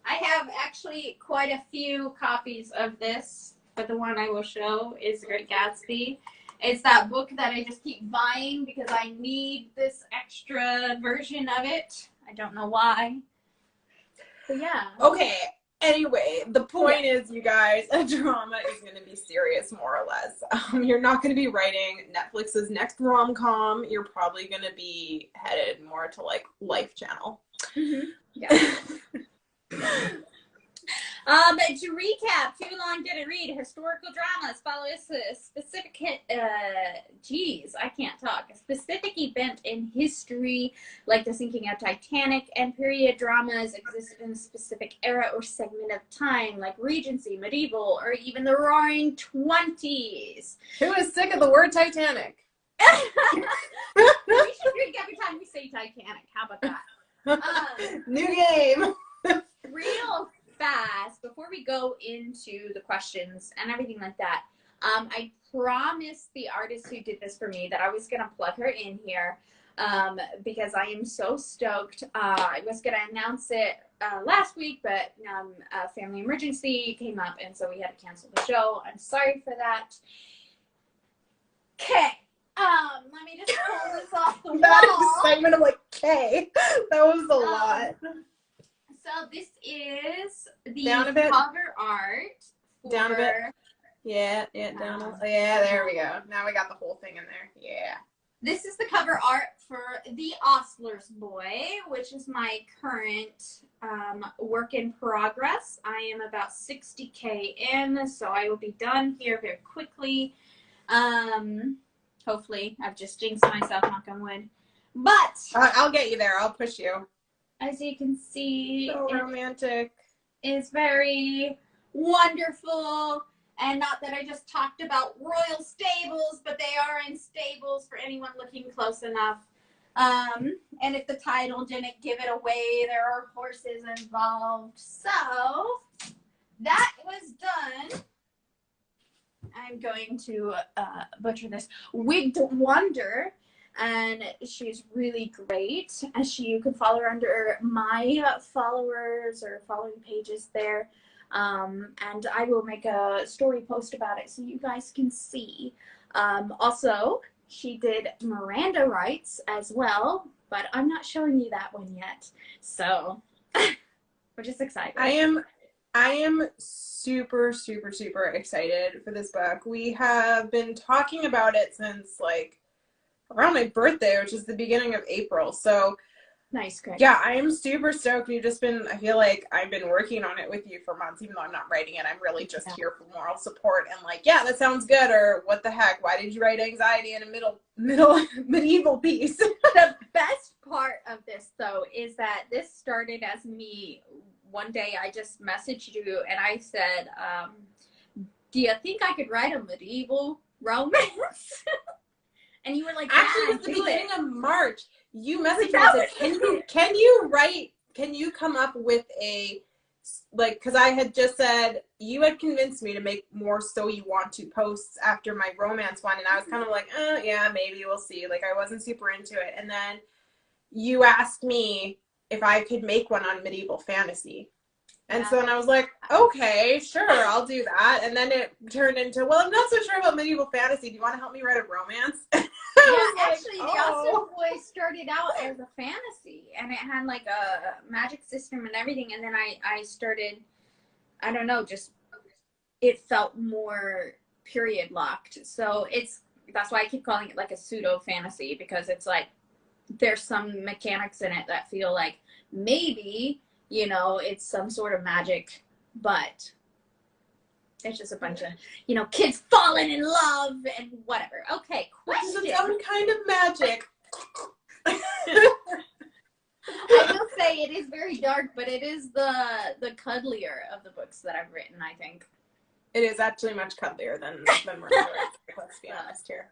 I have actually quite a few copies of this, but the one I will show is The Great Gatsby. It's that book that I just keep buying because I need this extra version of it. I don't know why. But yeah. Okay. Anyway, the point is, you guys, a drama is going to be serious, more or less. You're not going to be writing Netflix's next rom-com. You're probably going to be headed more to, like, Life Channel. Mm-hmm. Yeah. But to recap, too long didn't read. Historical dramas follow a specific I can't talk. A specific event in history, like the sinking of Titanic, and period dramas existed in a specific era or segment of time, like Regency, medieval, or even the Roaring '20s. Who is sick of the word Titanic? We should drink every time we say Titanic. How about that? New game. Real fast, before we go into the questions and everything like that, I promised the artist who did this for me that I was going to plug her in here because I am so stoked. I was going to announce it last week, but a family emergency came up, and so we had to cancel the show. I'm sorry for that. Okay. Let me just pull this off the wall. That excitement of like, okay, that was a lot. So this is the Down a bit. cover art. Down a bit. Yeah, down a bit. Yeah, there we go. Now we got the whole thing in there. Yeah. This is the cover art for The Ostler's Boy, which is my current work in progress. I am about 60K in, so I will be done here very quickly. Hopefully, I've just jinxed myself, knock on wood. But I'll get you there. I'll push you. As you can see, So romantic. It's very wonderful. And not that I just talked about royal stables, but they are in stables for anyone looking close enough. And if the title didn't give it away, there are horses involved. So that was done. I'm going to butcher this. Wigged Wonder. And she's really great. And you can follow her under my followers or following pages there. And I will make a story post about it so you guys can see. Also, she did Miranda rights as well, but I'm not showing you that one yet. So we're just excited. I am super, super, super excited for this book. We have been talking about it since like around my birthday, which is the beginning of April. So nice, Greg. Yeah, I am super stoked. I feel like I've been working on it with you for months, even though I'm not writing it. I'm really just here for moral support and like, yeah, that sounds good. Or what the heck? Why did you write anxiety in a medieval piece? The best part of this, though, is that this started as me. One day I just messaged you and I said, do you think I could write a medieval romance? And you were like, actually, yeah, it was the beginning of March. You messaged me and said, can you come up with a, like, because I had just said, you had convinced me to make more So You Want To posts after my romance one. And I was kind of like, yeah, maybe we'll see. Like, I wasn't super into it. And then you asked me if I could make one on medieval fantasy. And so then I was like, okay, sure, I'll do that. And then it turned into, well, I'm not so sure about medieval fantasy. Do you want to help me write a romance? Yeah, actually, The Austin Boy started out as a fantasy, and it had like a magic system and everything. And then I started, I don't know, just it felt more period locked. So that's why I keep calling it like a pseudo fantasy, because it's like there's some mechanics in it that feel like maybe, you know, it's some sort of magic, but it's just a bunch of, you know, kids falling in love and whatever. Okay, question. It's its own kind of magic. I will say it is very dark, but it is the cuddlier of the books that I've written, I think. It is actually much cuddlier than Miranda. Let's be honest here.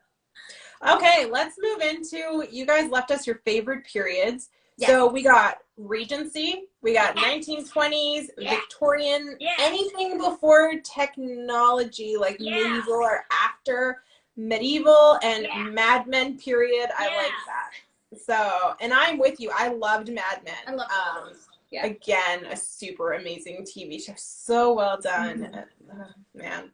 Okay, let's move into, you guys left us your favorite periods. Yes. So we got Regency, we got 1920s, Victorian, anything before technology, like medieval or after medieval, and Mad Men period. I like that. So, and I'm with you. I loved Mad Men. I love those. Again, a super amazing TV show. So well done. Man,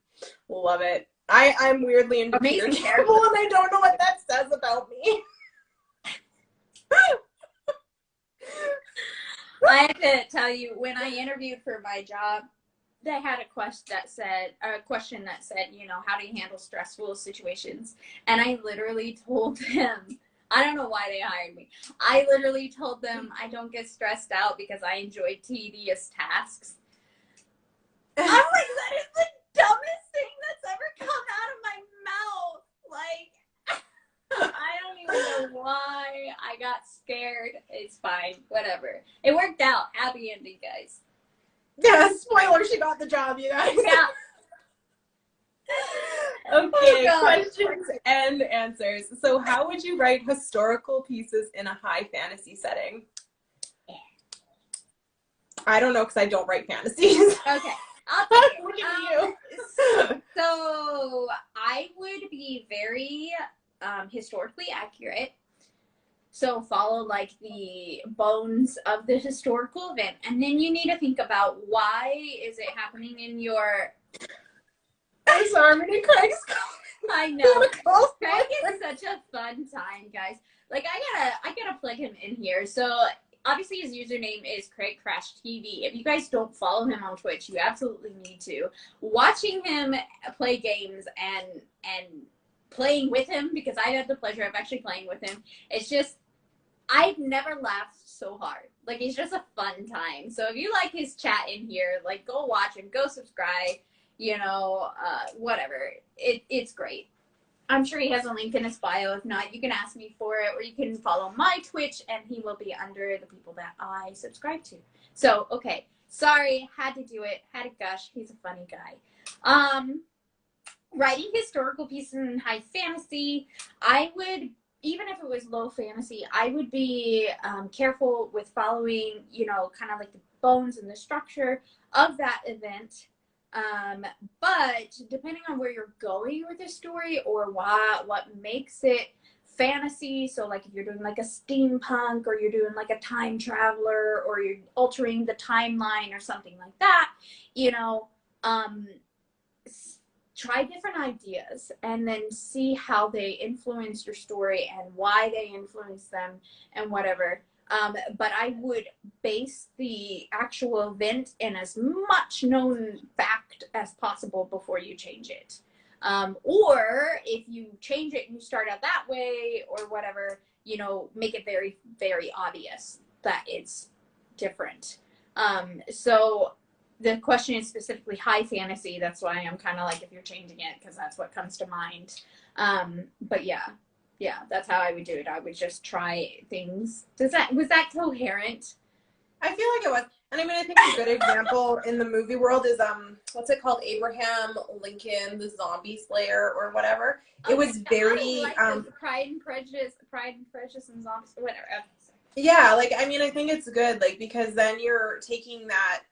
love it. I'm weirdly into Peter Campbell, and I don't know what that says about me. I have to tell you, when I interviewed for my job, they had a question that said, you know, how do you handle stressful situations? And I literally told them, I don't know why they hired me. I literally told them I don't get stressed out because I enjoy tedious tasks. I'm like, that is the dumbest thing that's ever come out of my mouth. Like, I don't even know why I got scared. It's fine. Whatever. It worked out. Happy ending, guys. Yeah, spoiler, she got the job, you guys. Yeah. Okay, Oh, questions and answers. So how would you write historical pieces in a high fantasy setting? I don't know because I don't write fantasies. Okay, I'll take it. Look at you. So I would be very historically accurate. So follow like the bones of the historical event, and then you need to think about why is it happening in your. There's Harmony Craig's. I know. Craig is such a fun time, guys. Like I gotta plug him in here. So obviously his username is Craig Crash TV. If you guys don't follow him on Twitch, you absolutely need to. Watching him play games and playing with him, because I had the pleasure of actually playing with him, it's just, I've never laughed so hard. Like, it's just a fun time. So if you like his chat in here, like, go watch him, go subscribe, you know, whatever. It's great. I'm sure he has a link in his bio. If not, you can ask me for it, or you can follow my Twitch, and he will be under the people that I subscribe to. So, okay. Sorry, had to do it. Had to gush. He's a funny guy. Writing historical pieces in high fantasy, I would, even if it was low fantasy, I would be careful with following, you know, kind of like the bones and the structure of that event. But depending on where you're going with the story or what makes it fantasy, so like if you're doing like a steampunk, or you're doing like a time traveler, or you're altering the timeline or something like that, you know, try different ideas and then see how they influence your story and why they influence them and whatever. But I would base the actual event in as much known fact as possible before you change it. Or if you change it and you start out that way or whatever, you know, make it very, very obvious that it's different. So the question is specifically high fantasy. That's why I'm kind of like, if you're changing it, because that's what comes to mind. But yeah, that's how I would do it. I would just try things. Was that coherent? I feel like it was. And I mean, I think a good example in the movie world is, what's it called? Abraham Lincoln, the Zombie Slayer or whatever. It was very, Pride and Prejudice and Zombies, whatever. Yeah, like, I mean, I think it's good, like, because then you're taking that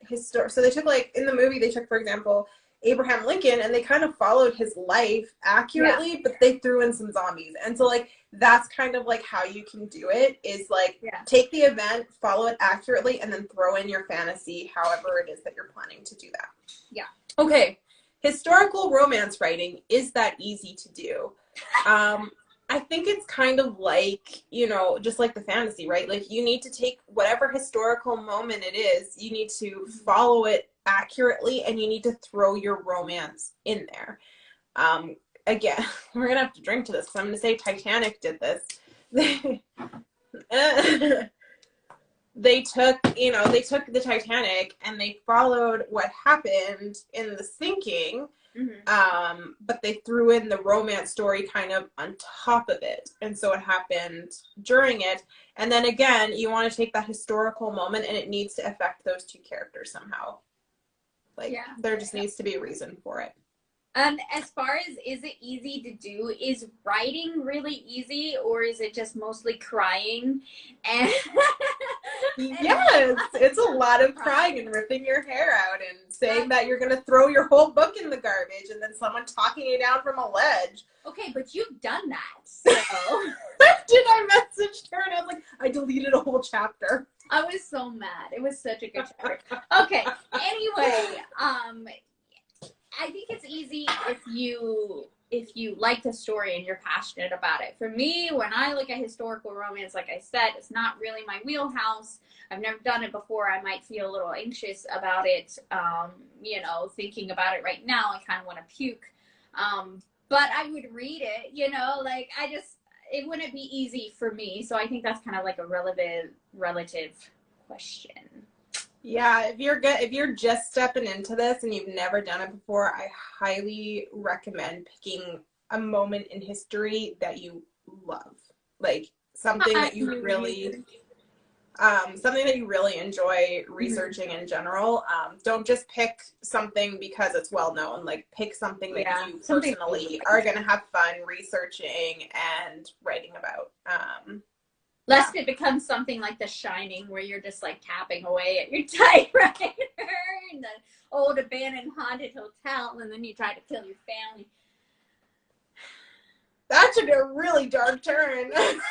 so they took, like, in the movie, they took, for example, Abraham Lincoln, and they kind of followed his life accurately, but they threw in some zombies. And so, like, that's kind of, like, how you can do it, is, like, take the event, follow it accurately, and then throw in your fantasy, however it is that you're planning to do that. Yeah. Okay. Historical romance writing, is that easy to do? I think it's kind of like, you know, just like the fantasy, right? Like, you need to take whatever historical moment it is, you need to follow it accurately, and you need to throw your romance in there. Again, we're going to have to drink to this, because I'm going to say Titanic did this. They took the Titanic, and they followed what happened in the sinking. Mm-hmm. But they threw in the romance story kind of on top of it. And so it happened during it. And then again, you want to take that historical moment, and it needs to affect those two characters somehow. Like, there just needs to be a reason for it. As far as, is it easy to do, is writing really easy, or is it just mostly crying? And yes, it's a lot of crying and ripping your hair out and saying that you're going to throw your whole book in the garbage, and then someone talking you down from a ledge. Okay, but you've done that, so. Did I message her? And I was like, I deleted a whole chapter. I was so mad. It was such a good chapter. Okay, anyway, I think it's easy if you like the story and you're passionate about it. For me, when I look at historical romance, like I said, it's not really my wheelhouse. I've never done it before. I might feel a little anxious about it. You know, thinking about it right now, I kind of want to puke. But I would read it, you know, like it wouldn't be easy for me. So I think that's kind of like a relative question. Yeah, if you're just stepping into this and you've never done it before, I highly recommend picking a moment in history that you love. Like, something that you really, something that you really enjoy researching in general. Don't just pick something because it's well known. Like, pick something that you personally are going to have fun researching and writing about. Lest it becomes something like The Shining, where you're just like tapping away at your typewriter in the old abandoned haunted hotel, and then you try to kill your family. That should be a really dark turn. Oh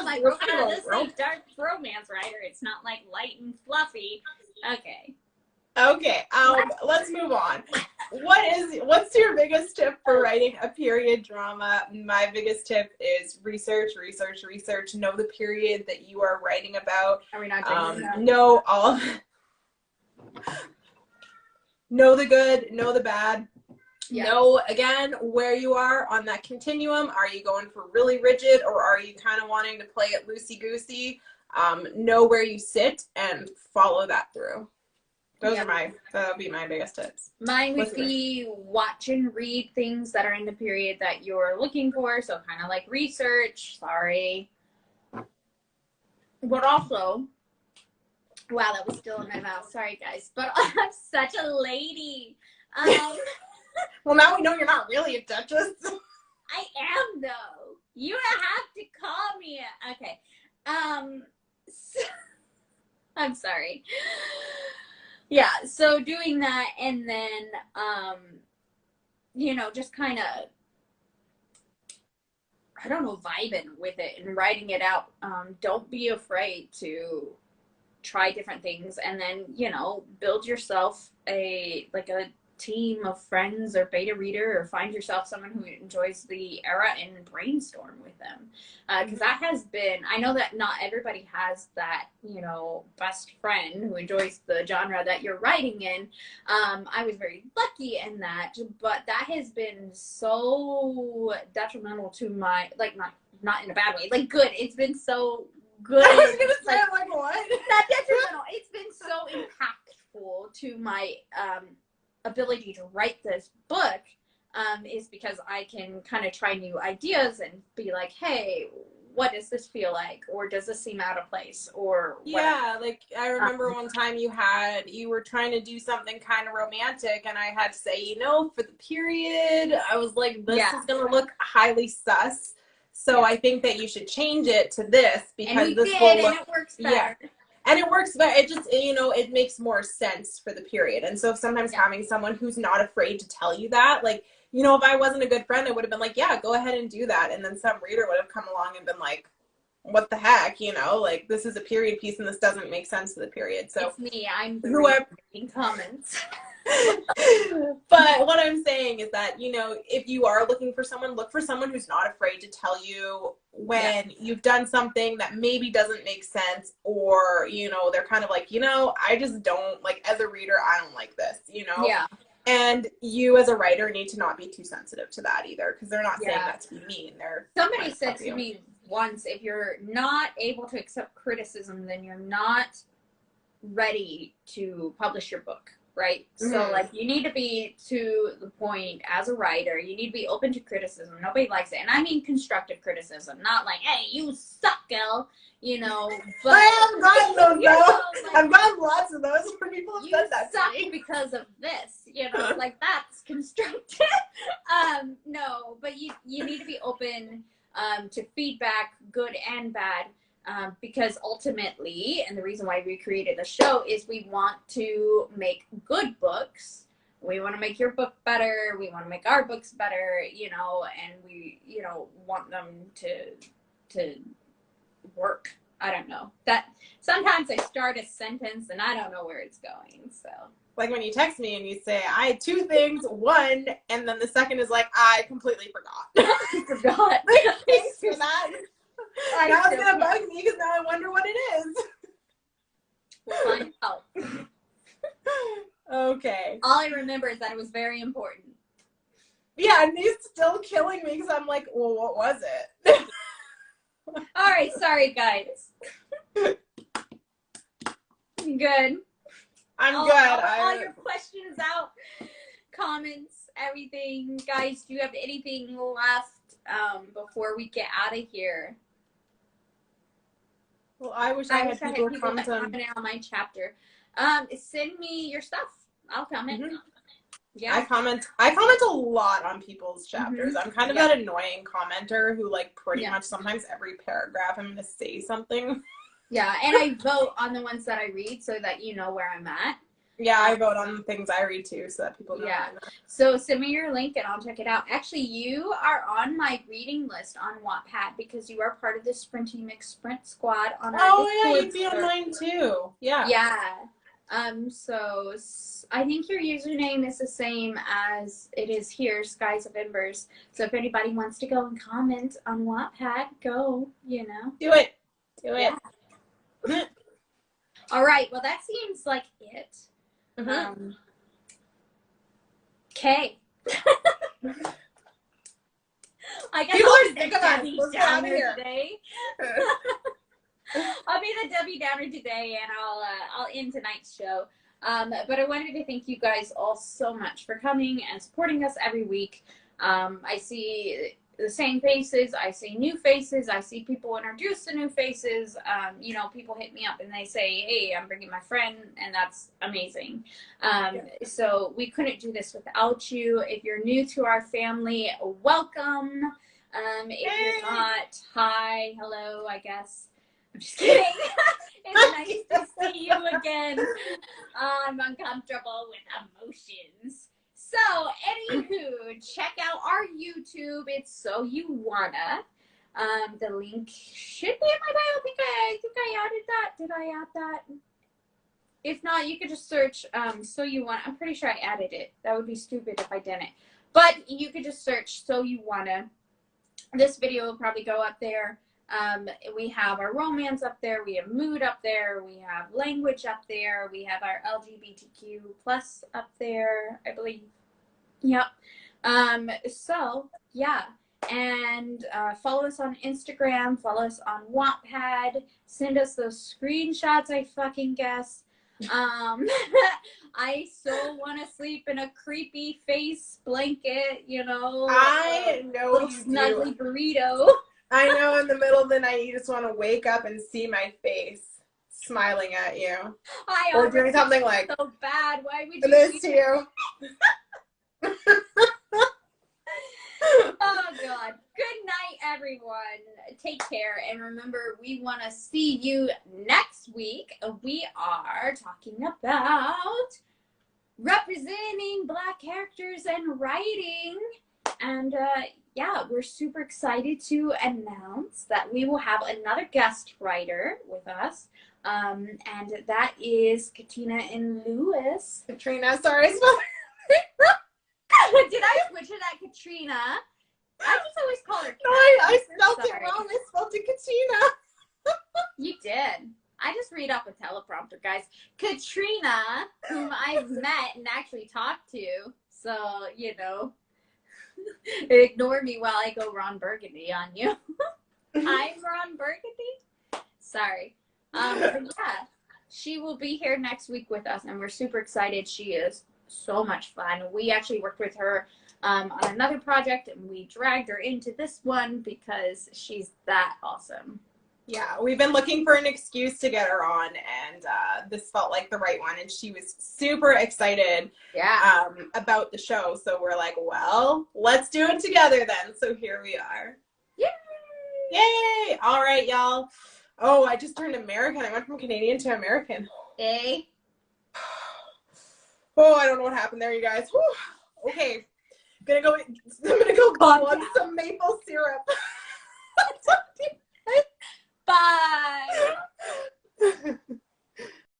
my god, this is a dark romance writer. It's not like light and fluffy. Okay. Okay, let's move on. What's your biggest tip for writing a period drama? My biggest tip is research. Know the period that you are writing about. Are we not doing that? Know the good, know the bad. Yes. Know, again, where you are on that continuum. Are you going for really rigid, or are you kind of wanting to play it loosey-goosey? Know where you sit and follow that through. That would be my biggest tips. Mine would be watch and read things that are in the period that you're looking for. So kind of like research, But also, wow, that was still in my mouth. Sorry, guys. But I'm such a lady. Well, now we know you're not really a duchess. I am, though. You have to call me. Okay. I'm sorry. Yeah, so doing that, and then, just kind of, I don't know, vibing with it and writing it out. Don't be afraid to try different things, and then, build yourself a team of friends or beta reader, or find yourself someone who enjoys the era and brainstorm with them, because that has been, I know that not everybody has that best friend who enjoys the genre that you're writing in. I was very lucky in that, but that has been so detrimental to my, not in a bad way, good. It's been so good. I was gonna say, what? Not detrimental. It's been so impactful to my ability to write this book, is because I can kind of try new ideas and be like, hey, what does this feel like? Or does this seem out of place? Or whatever. Yeah, I remember one time you were trying to do something kind of romantic, and I had to say, for the period, I was like, this is going to look highly sus. So I think that you should change it to this, because this will look, and it works better. Yeah. And it works, but it just, it makes more sense for the period. And so sometimes having someone who's not afraid to tell you that, if I wasn't a good friend, I would have been like, yeah, go ahead and do that. And then some reader would have come along and been like, what the heck, this is a period piece and this doesn't make sense to the period. So it's me, I'm the reading comments. But what I'm saying is that, if you are looking for someone, look for someone who's not afraid to tell you when you've done something that maybe doesn't make sense, or, they're kind of like, I just don't, as a reader, I don't like this, Yeah. And you as a writer need to not be too sensitive to that either, because they're not saying that to be mean. Somebody said to me once, if you're not able to accept criticism, then you're not ready to publish your book. Right? Mm-hmm. So, you need to be to the point as a writer. You need to be open to criticism. Nobody likes it. And I mean constructive criticism, not like, hey, you suck, girl. But I have gotten those, I've gotten lots of those where people have said that to me. Because of this, that's constructive. No, but you need to be open to feedback, good and bad. Because ultimately, and the reason why we created the show is we want to make good books. We want to make your book better. We want to make our books better, and we, want them to work. I don't know. That sometimes I start a sentence and I don't know where it's going. So when you text me and you say, I had two things, one, and then the second is I completely forgot. I forgot. Thanks for that. Now it's going to bug me because now I wonder what it is. We'll find out. Okay. All I remember is that it was very important. Yeah, and he's still killing me because I'm like, well, what was it? All right, sorry, guys. Good. I'm good. All your questions out, comments, everything. Guys, do you have anything left before we get out of here? Well, I wish I I had wish I had people people that comment on. commented on my chapter. Send me your stuff. I'll comment. Mhm. Yeah. I comment a lot on people's chapters. I'm kind of Yeah. that annoying commenter who like pretty Yeah. much sometimes every paragraph I'm gonna say something. Yeah, and I vote on the ones that I read so that you know where I'm at. Yeah, I vote on the things I read too so that people know. Yeah. where I'm at. So send me your link and I'll check it out. Actually, you are on my reading list on Wattpad because you are part of the Sprinty McSprint squad on our Oh yeah, Discord you'd be on server. mine too. Yeah. Yeah. So I think your username is the same as it is here, Skies of Embers. So if anybody wants to go and comment on Wattpad, go, you know. Do it. Yeah. All right. Well, that seems like it. Mhm. Okay. I guess People I'll are be sick the of us. Debbie Let's get out of Downer here. today. I'll be the Debbie Downer today, and I'll end tonight's show. But I wanted to thank you guys all so much for coming and supporting us every week. I see the same faces. I see new faces. I see people introduced to new faces. You know, people hit me up and they say, hey, I'm bringing my friend, and that's amazing. So we couldn't do this without you. If you're new to our family, welcome. If you're not, hi, hello, I guess. I'm just kidding. It's nice to see you again. I'm uncomfortable with emotions. So, anywho, check out our YouTube. It's So You Wanna. The link should be in my bio. I think I added that. Did I add that? If not, you could just search So You Wanna. I'm pretty sure I added it. That would be stupid if I didn't. But you could just search So You Wanna. This video will probably go up there. We have our romance up there. We have mood up there. We have language up there. We have our LGBTQ plus up there, I believe. Yep. So yeah, and follow us on Instagram, follow us on Wattpad, send us those screenshots, I fucking guess. I so want to sleep in a creepy face blanket, you know. I know little you snuggly do. burrito. I know in the middle of the night you just want to wake up and see my face smiling at you. Or doing something like so bad. Why would you this to you? Oh God. Good night, everyone. Take care. And remember, we want to see you next week. We are talking about representing Black characters and writing. And yeah, we're super excited to announce that we will have another guest writer with us. And that is Katina and Lewis. Katrina, sorry. Did I butcher that, Katrina? I just always call her Kat. No, I spelled it Sorry. wrong. I spelled it Katrina. You did. I just read off a teleprompter, guys. Katrina, whom I've met and actually talked to. So, you know, ignore me while I go Ron Burgundy on you. I'm Ron Burgundy. Sorry. But yeah, she will be here next week with us, and we're super excited. She is so much fun. We actually worked with her on another project, and we dragged her into this one because she's that awesome. Yeah, we've been looking for an excuse to get her on, and this felt like the right one, and she was super excited about the show. So we're like, well, let's do it together then. So here we are. Yay! Yay! All right, y'all. Oh, I just turned American. I went from Canadian to American. Hey. Oh, I don't know what happened there, you guys. Whew. Okay. I'm gonna go glug some maple syrup. Bye.